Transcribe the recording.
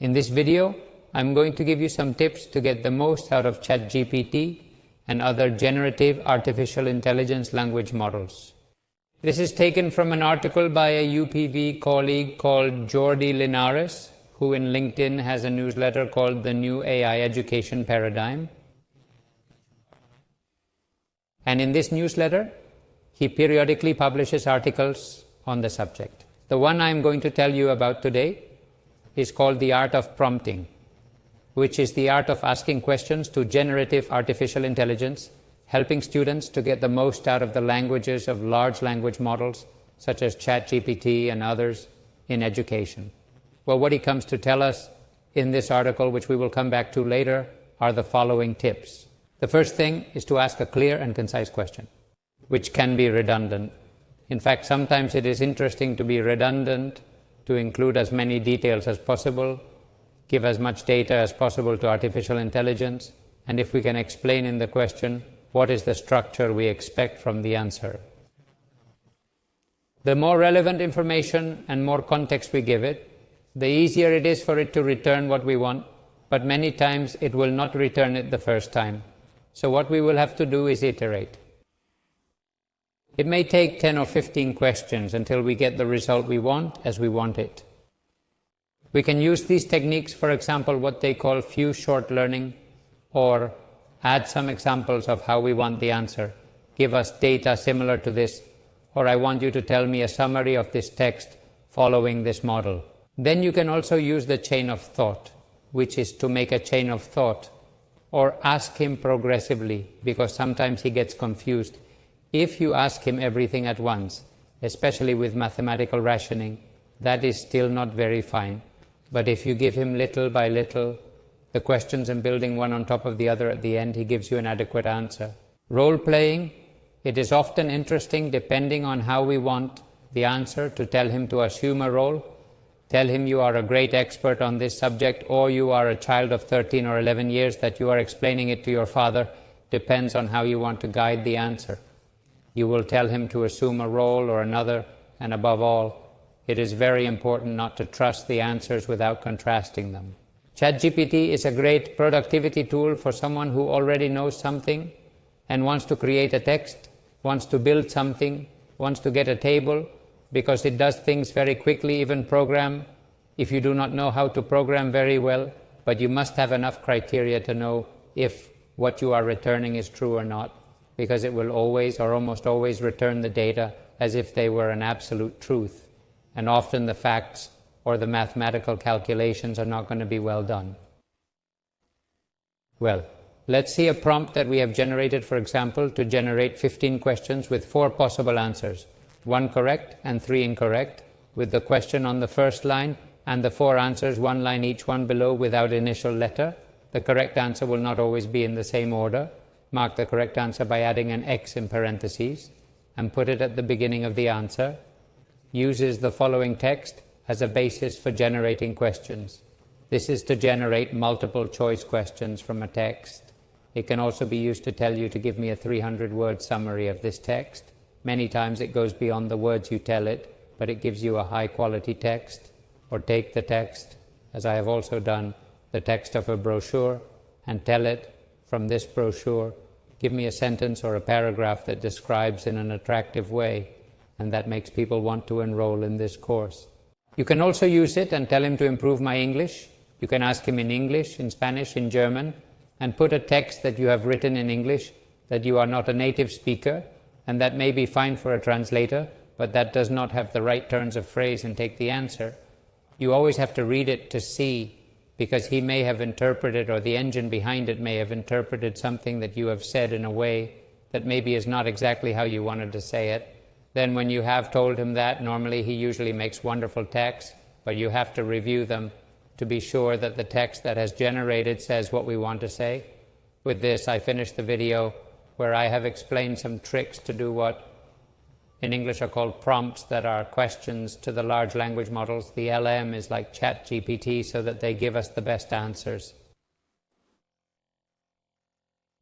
In this video, I'm going to give you some tips to get the most out of Chat GPT and other generative artificial intelligence language models. This is taken from an article by a UPV colleague called Jordi Linares, who in LinkedIn has a newsletter called The New AI Education Paradigm. And in this newsletter, he periodically publishes articles on the subject. The one I'm going to tell you about today is called The Art of Prompting, which is the art of asking questions to generative artificial intelligence, helping students to get the most out of the languages of large language models such as Chat GPT and others in education. Well, what he comes to tell us in this article, which we will come back to later, are the following tips. The first thing is to ask a clear and concise question, which can be redundant. In fact, sometimes it is interesting to be redundant, to include as many details as possible, give as much data as possible to artificial intelligence, and if we can explain in the question what is the structure we expect from the answer. The more relevant information and more context we give it, the easier it is for it to return what we want, but many times it will not return it the first time. So what we will have to do is iterate. It may take 10 or 15 questions until we get the result we want as we want it. We can use these techniques, for example, what they call few short learning, or add some examples of how we want the answer. Give us data similar to this, or I want you to tell me a summary of this text following this model. Then you can also use the chain of thought, which is to make a chain of thought, or ask him progressively, because sometimes he gets confused. If you ask him everything at once, especially with mathematical rationing, that is still not very fine. But if you give him little by little the questions and building one on top of the other at the end, he gives you an adequate answer. Role-playing, it is often interesting depending on how we want the answer to tell him to assume a role. Tell him you are a great expert on this subject, or you are a child of 13 or 11 years that you are explaining it to your father. Depends on how you want to guide the answer. You will tell him to assume a role or another, and above all, it is very important not to trust the answers without contrasting them. ChatGPT is a great productivity tool for someone who already knows something and wants to create a text, wants to build something, wants to get a table, because it does things very quickly, even program, if you do not know how to program very well, but you must have enough criteria to know if what you are returning is true or not, because it will always or almost always return the data as if they were an absolute truth, and often the facts or the mathematical calculations are not going to be well done. Well, let's see a prompt that we have generated, for example, to generate 15 questions with 4 possible answers. 1 correct and 3 incorrect, with the question on the first line and the 4 answers, 1 line each one below without initial letter. The correct answer will not always be in the same order. Mark the correct answer by adding an X in parentheses and put it at the beginning of the answer. Uses the following text as a basis for generating questions. This is to generate multiple choice questions from a text. It can also be used to tell you to give me a 300-word summary of this text. Many times it goes beyond the words you tell it, but it gives you a high-quality text. Or take the text, as I have also done, the text of a brochure, and tell it, from this brochure, give me a sentence or a paragraph that describes in an attractive way, and that makes people want to enroll in this course. You can also use it and tell him to improve my English. You can ask him in English, in Spanish, in German, and put a text that you have written in English that you are not a native speaker, and that may be fine for a translator, but that does not have the right turns of phrase and take the answer. You always have to read it to see, because he may have interpreted, or the engine behind it may have interpreted something that you have said in a way that maybe is not exactly how you wanted to say it. Then when you have told him that, normally he usually makes wonderful texts, but you have to review them to be sure that the text that has generated says what we want to say. With this, I finish the video where I have explained some tricks to do what in English are called prompts, that are questions to the large language models. The LM is like Chat GPT, so that they give us the best answers.